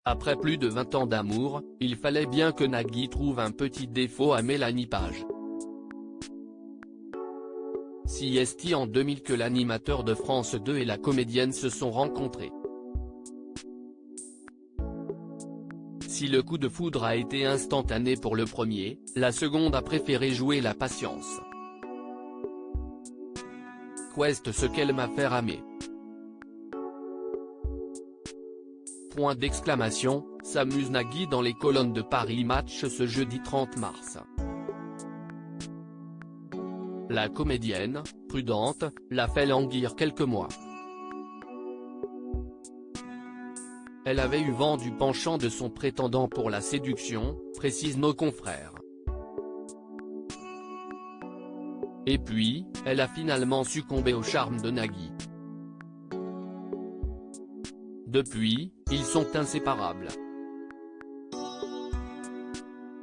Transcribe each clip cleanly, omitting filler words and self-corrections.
Après plus de 20 ans d'amour, il fallait bien que Nagui trouve un petit défaut à Mélanie Page. Si est en 2000 que l'animateur de France 2 et la comédienne se sont rencontrés. Si le coup de foudre a été instantané pour le premier, la seconde a préféré jouer la patience. Qu'est ce qu'elle m'a fait ramer. Point d'exclamation, s'amuse Nagui dans les colonnes de Paris Match ce jeudi 30 mars. La comédienne, prudente, l'a fait languir quelques mois. Elle avait eu vent du penchant de son prétendant pour la séduction, précisent nos confrères. Et puis, elle a finalement succombé au charme de Nagui. Depuis, ils sont inséparables.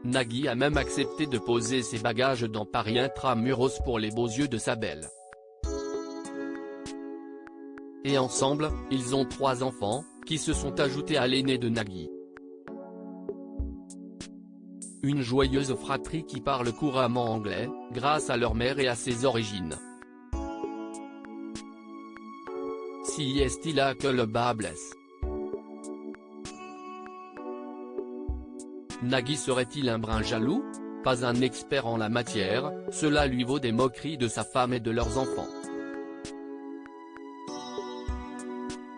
Nagui a même accepté de poser ses bagages dans Paris Intramuros pour les beaux yeux de sa belle. Et ensemble, ils ont 3 enfants, qui se sont ajoutés à l'aîné de Nagui. Une joyeuse fratrie qui parle couramment anglais, grâce à leur mère et à ses origines. Si est-il là que le bas blesse. Nagui serait-il un brin jaloux? Pas un expert en la matière, cela lui vaut des moqueries de sa femme et de leurs enfants.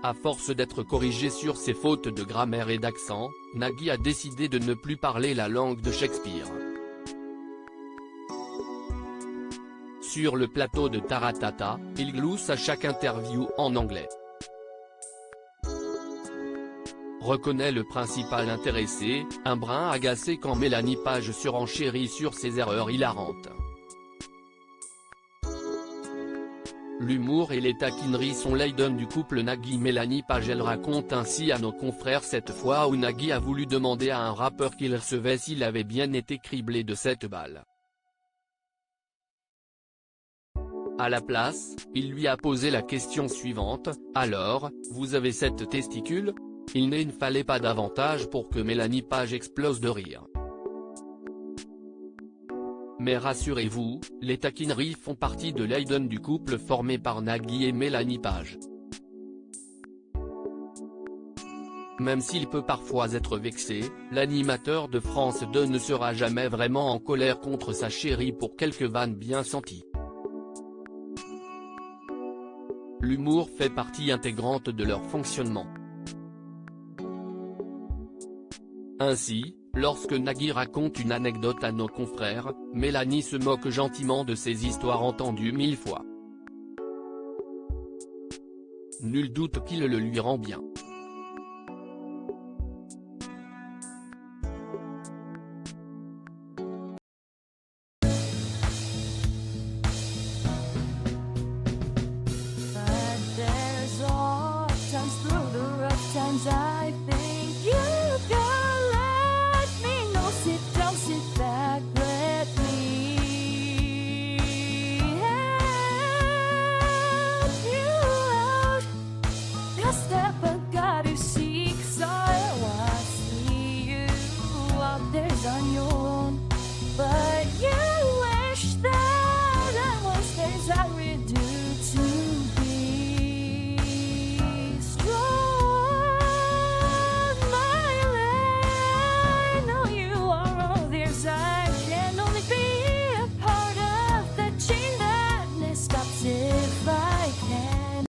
À force d'être corrigé sur ses fautes de grammaire et d'accent, Nagui a décidé de ne plus parler la langue de Shakespeare. Sur le plateau de Taratata, il glousse à chaque interview en anglais. Reconnaît le principal intéressé, un brin agacé quand Mélanie Page surenchérit sur ses erreurs hilarantes. L'humour et les taquineries sont l'Aiden du couple Nagui-Mélanie Page. Elle raconte ainsi à nos confrères cette fois où Nagui a voulu demander à un rappeur qu'il recevait s'il avait bien été criblé de 7 balles. À la place, il lui a posé la question suivante, « Alors, vous avez 7 testicules ?» Il ne fallait pas davantage pour que Mélanie Page explose de rire. Mais rassurez-vous, les taquineries font partie de l'Aiden du couple formé par Nagui et Mélanie Page. Même s'il peut parfois être vexé, l'animateur de France 2 ne sera jamais vraiment en colère contre sa chérie pour quelques vannes bien senties. L'humour fait partie intégrante de leur fonctionnement. Ainsi, lorsque Nagui raconte une anecdote à nos confrères, Mélanie se moque gentiment de ces histoires entendues 1000 fois. Nul doute qu'il le lui rend bien.